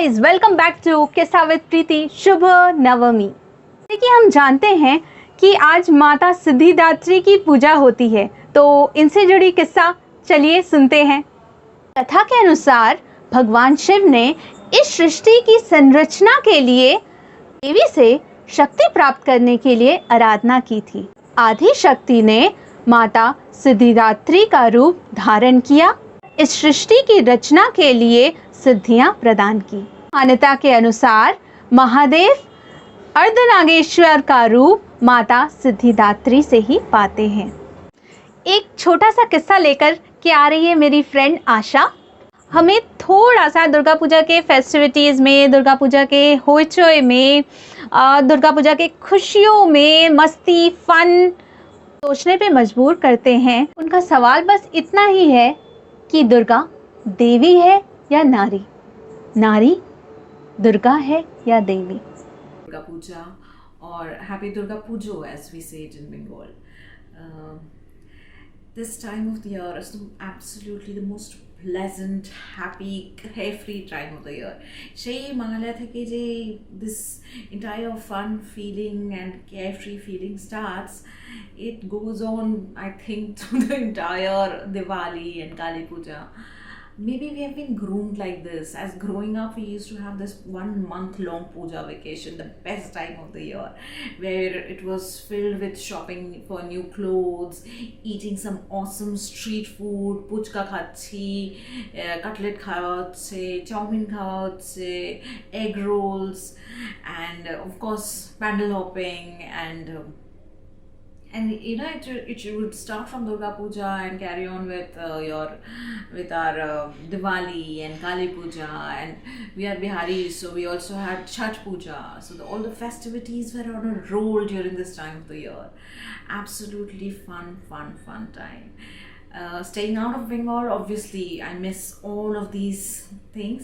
Guys, welcome back to किस्सा with प्रीति। शुभ नवमी। देखिए, हम जानते हैं कि आज माता सिद्धिदात्री की पूजा होती है, तो इनसे जुड़ी किस्सा चलिए सुनते हैं। कथा के अनुसार भगवान शिव ने इस सृष्टि की संरचना के लिए देवी से शक्ति प्राप्त करने के लिए आराधना की थी। आदि शक्ति ने माता सिद्धिदात्री का रूप धारण किया, इस सृष्टि की रचना के लिए सिद्धियां प्रदान की। मान्यता के अनुसार महादेव अर्धनागेश्वर का रूप माता सिद्धिदात्री से ही पाते हैं। एक छोटा सा किस्सा लेकर के आ रही है मेरी फ्रेंड आशा। हमें थोड़ा सा दुर्गा पूजा के फेस्टिविटीज़ में, दुर्गा पूजा के होइचोय में, दुर्गा पूजा के खुशियों में मस्ती, फन सोचने पे मजबूर करते हैं। उनका सवाल बस इतना ही है कि दुर्गा देवी है या नारी, नारी दुर्गा है या देवी। Durga Puja or happy Durga Pujo as we say it in Bengal. This time of the year is absolutely the most pleasant, happy, carefree time of the year. সেই মহালয়া থেকে যে this entire fun feeling and carefree feeling starts, it goes on I think to the entire Diwali and Kali Puja. Maybe we have been groomed like this. As growing up, we used to have this 1 month long puja vacation, the best time of the year, where it was filled with shopping for new clothes, eating some awesome street food, puchka khachi, cutlet khawa hocche, chowmin khawa hocche, egg rolls, and of course pandal hopping and you know it would start from Durga Puja and carry on with our Diwali and Kali Puja, and we are Biharis, so we also had Chhat Puja. So all the festivities were on a roll during this time of the year. Absolutely fun time. Staying out of Bengal, obviously I miss all of these things,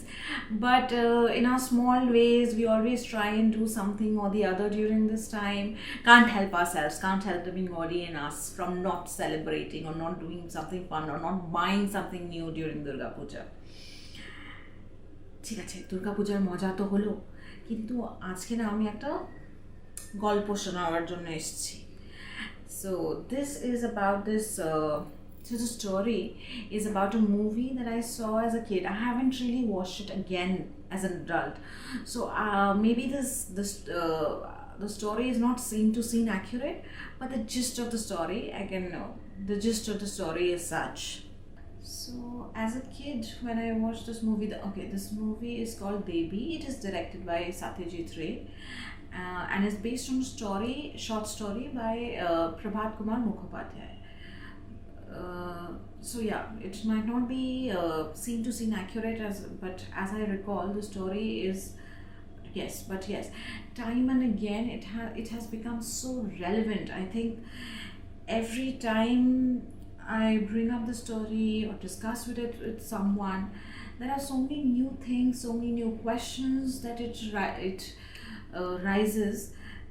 but in our small ways we always try and do something or the other during this time. Can't help ourselves, can't help the Bengali in us from not celebrating or not doing something fun or not buying something new during Durga Puja. ঠিক আছে, দুর্গা পূজার মজা তো হলো, কিন্তু আজকে না আমি একটা গল্প শোনাবার জন্য এসেছি। So this is about this So the story is about a movie that I saw as a kid. I haven't really watched it again as an adult. So maybe the story is not scene to scene accurate, but the gist of the story, the gist of the story is such. So as a kid, when I watched this movie, this movie is called Devi. It is directed by Satyajit Ray and is based on a short story by Prabhat Kumar Mukhopadhyay. So yeah, it might not be scene to scene accurate, but as I recall, the story is yes, time and again it has become so relevant. I think every time I bring up the story or discuss it with someone, there are so many new things, so many new questions that it rises,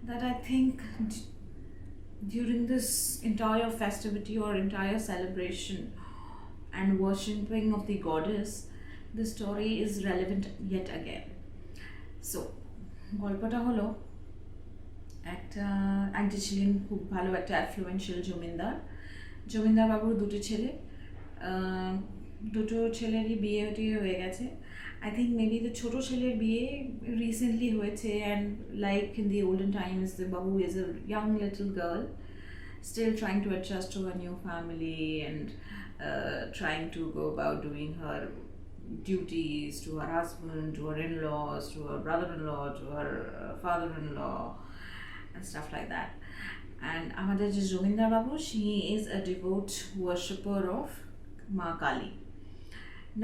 that I think during this entire festivity or entire celebration and worshipping of the goddess, the story is relevant yet again. So গল্পটা হলো একটা aunty ছিলেন, খুব ভালো একটা অ্যাফ্লুয়েন্সিয়াল জমিদার বাবুর দুটো ছেলেরই বিয়ে হয়ে গেছে। I think maybe the ছোট ছেলের বিয়ে recently হয়েছে, and like in the olden times, the babu is a young little girl still trying to adjust to her new family and trying to go about doing her duties to her husband, to her in-laws, to her brother-in-law, to her father-in-law and stuff like that. And আমাদের যে জমিদার বাবু, she is a devout worshipper of Ma Kali.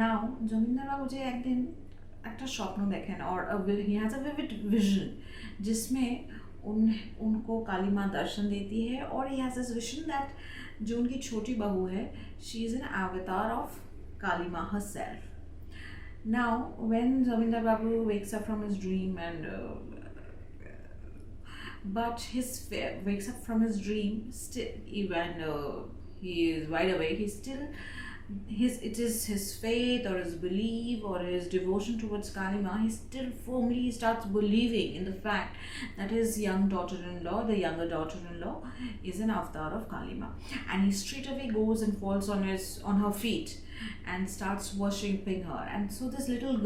Now জমিদার বাবু যে একদিন একটা স্বপ্ন দেখেন, or he has a vivid vision जिसमें उनको काली माँ दर्शन देती है, और he has this vision that जो उनकी छोटी बहू है, she is an avatar of Kali Ma herself. Now when Zamindar Babu wakes up from his dream wakes up from his dream still, even he is wide awake, he still it is his faith or his belief or his devotion towards Kalima, he still firmly starts believing in the fact that his young daughter-in-law, the younger daughter-in-law, is an avatar of Kalima, and he straight away goes and falls on her feet and starts worshipping her. And so this little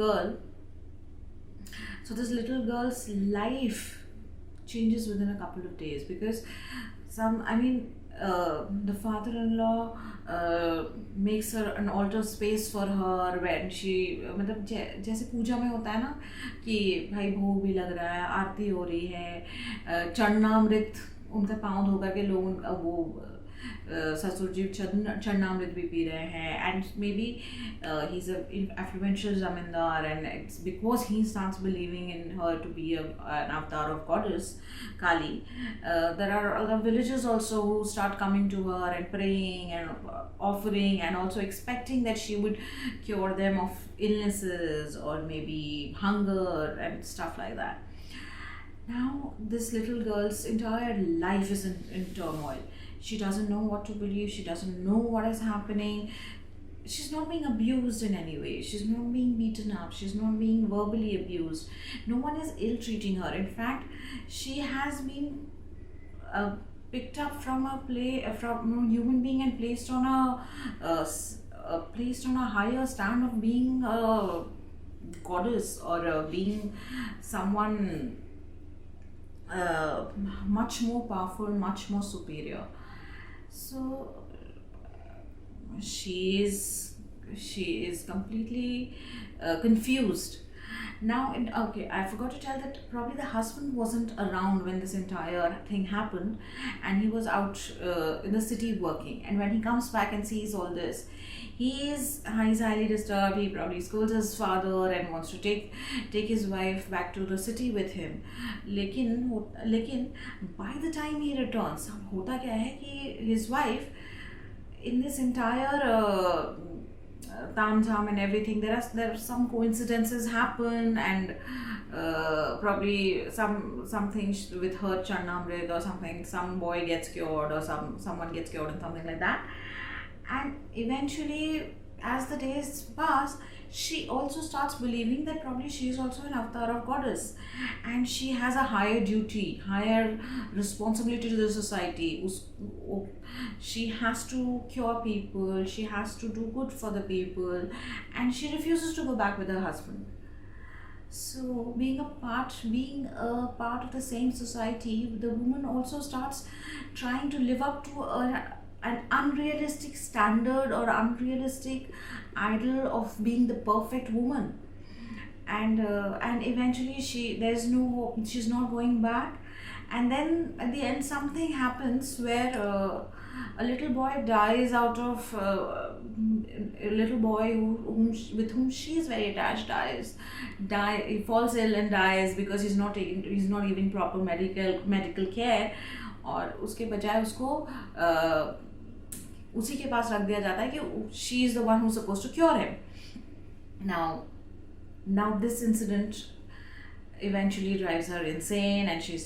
girl's life changes within a couple of days, because the father-in-law makes her an altar space for her when she मतलब जैसे पूजा में होता है ना कि भाई भोग भी लग रहा है, आरती हो रही है, चरणामृत उनका पाँव धो करके लोग वो ससुर जी चरणामृत भी पी रहे हैं, and may be he is influential zamindar, and it's because he starts believing in her to be an avatar of goddess Kali. There are other villagers also who start coming to her and praying and offering and also expecting that she would cure them of illnesses or maybe hunger and stuff like that. Now this little girl's entire life is in turmoil. She doesn't know what to believe. She doesn't know what is happening. She's not being abused in any way. She's not being beaten up. She's not being verbally abused. No one is ill-treating her. In fact, she has been picked up from a human being and placed on a higher stand of being a goddess or being someone much more powerful, much more superior. So she is completely confused. Now, okay, I forgot to tell that probably the husband wasn't around when this entire thing happened, and he was out in the city working. And when he comes back and sees all this, he's highly disturbed. He probably scolds his father and wants to take his wife back to the city with him. लेकिन by the time he returns, अब होता क्या है कि his wife, in this entire ताम झाम and everything, there are some coincidences happen, and probably something with her charnamrit or something, some boy gets cured or someone gets cured and something like that. And eventually, as the days pass, she also starts believing that probably she is also an avatar of goddess, and she has a higher duty, higher responsibility to the society. She has to cure people, she has to do good for the people, and she refuses to go back with her husband. So being a part of the same society, the woman also starts trying to live up to an unrealistic standard or unrealistic idol of being the perfect woman, and eventually there's no hope. She's not going back, and then at the end something happens where a little boy dies out of a little boy with whom she is very attached he falls ill and dies because he's not giving proper medical care, और उसके बजाय उसको उसी के पास रख दिया जाता है कि she is the one who's supposed to cure him. Now this incident eventually drives her insane, and she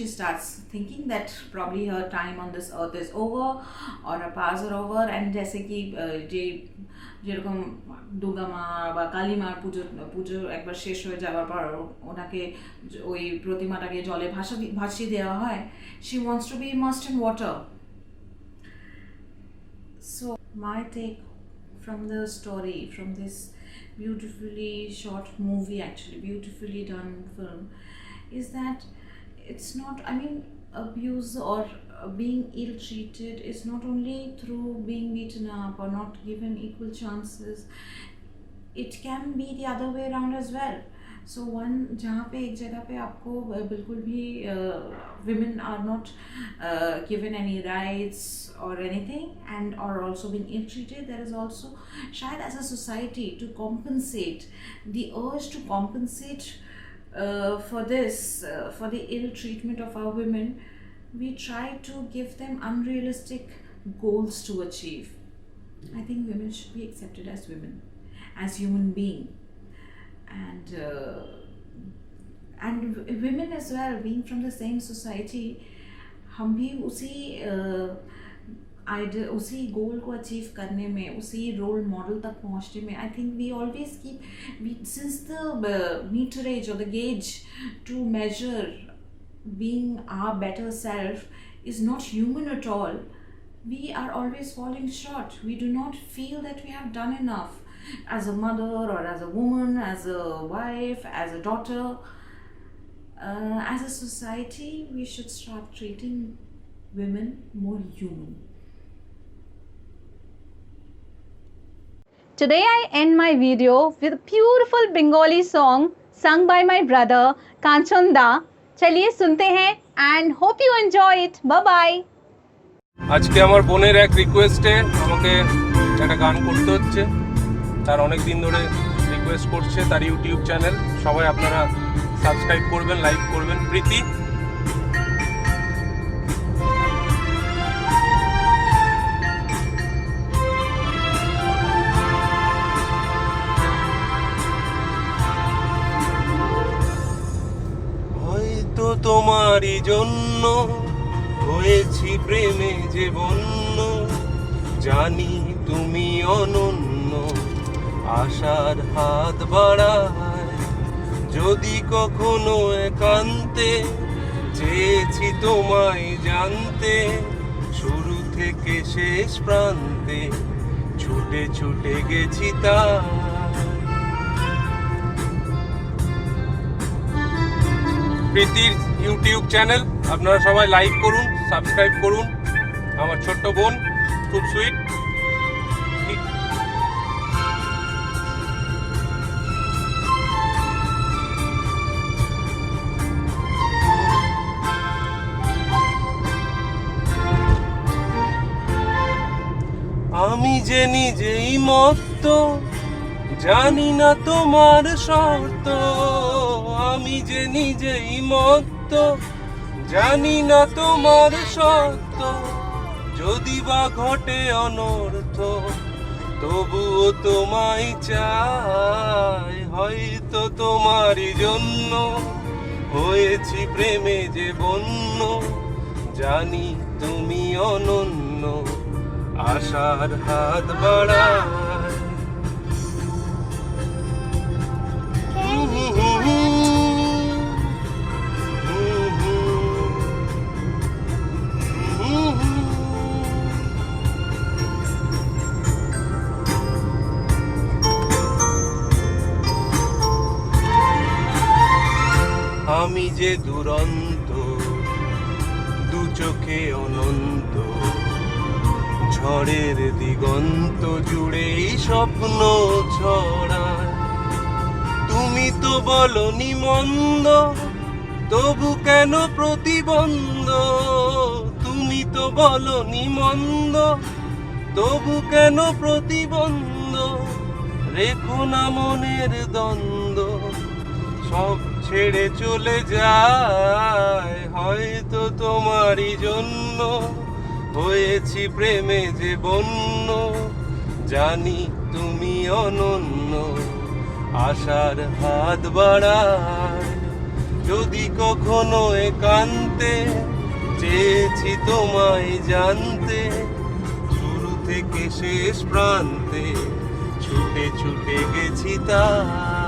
starts thinking that probably her time on this earth is over or her powers are over. And जैसे कि যেরকম দুর্গা মা বা কালী মার পুজো একবার শেষ হয়ে যাওয়ার পর ওনাকে ওই প্রতিমাটাকে জলে ভাসিয়ে দেওয়া হয়, she wants to be immersed in water. So my take from the story, from this beautifully short movie, actually beautifully done film, is that it's not, abuse or being ill-treated is not only through being beaten up or not given equal chances. It can be the other way around as well. So जहाँ पे एक जगह पे आपको बिल्कुल भी women are not given any rights or anything and are also being ill-treated, there is also शायद as a society to compensate, the urge to compensate for this, for the ill treatment of our women, we try to give them unrealistic goals to achieve. I think women should be accepted as women, as human beings. And women as well, being from the same society, हम भी उसी उसी गोल को achieve करने में, उसी role model तक पहुंचने में, I think we always keep since the meterage और the gauge to measure being our better self is not human at all. We are always falling short. We do not feel that we have done enough as a mother or as a woman, as a wife, as a daughter. As a society, we should start treating women more human. Today I end my video with a beautiful Bengali song sung by my brother Kanchan Da. चलिए सुनते हैं and hope you enjoy it. Bye bye. আজকে আমার বোনের এক রিকোয়েস্টে আমাকে একটা গান করতে হচ্ছে। তার অনেক দিন ধরে রিকোয়েস্ট করছে, তার ইউটিউব চ্যানেল, সবাই আপনারা সাবস্ক্রাইব করবেন, লাইক করবেন। প্রীতি, হয়তো তোমারই জন্য হয়েছি প্রেমে যে বন্য, জানি তুমি অনন্য, আশার হাত বাড়ায় যদি কখনো একান্তে, চেয়েছি তোমায় জানতে, শুরু থেকে শেষ প্রান্তে ছুটে ছুটে গেছি তাই। প্রীতির ইউটিউব চ্যানেল আপনারা সবাই লাইক করুন, সাবস্ক্রাইব করুন। আমার ছোট্ট বোন, খুব সুইট। আমি যে নিজেই মত্ত, জানি না তোমার শর্ত। আমি যে নিজেই মত্ত, জানি না তোমার শর্ত। যদি বা ঘটে অনর্থ, তবুও তোমায় চাই। হয়তো তোমারই জন্য হয়েছি প্রেমে যে বন্য, জানি তুমি অনন্য, আশার হাত বাড়ায়। আমি যে দুরন্ত, দু চোখে অনন্ত, ঝড়ের দিগন্ত জুড়েই স্বপ্ন ছড়ায়। তুমি তো বলনি মন্দ, তবু কেন প্রতিবন্ধ? তুমি তো বলনি মন্দ, তবু কেন প্রতিবন্ধ? রেখো না মনের দ্বন্দ্ব, সব ছেড়ে চলে যায়। হয়তো তোমারই জন্য হয়েছি প্রেমে যে বন্য, জানি তুমি অনন্য, আশার হাত বাড়ায়। যদি কখনো একান্তে, চেয়েছি তোমায় জানতে, শুরু থেকে শেষ প্রান্তে ছুটে ছুটে গেছি তাই।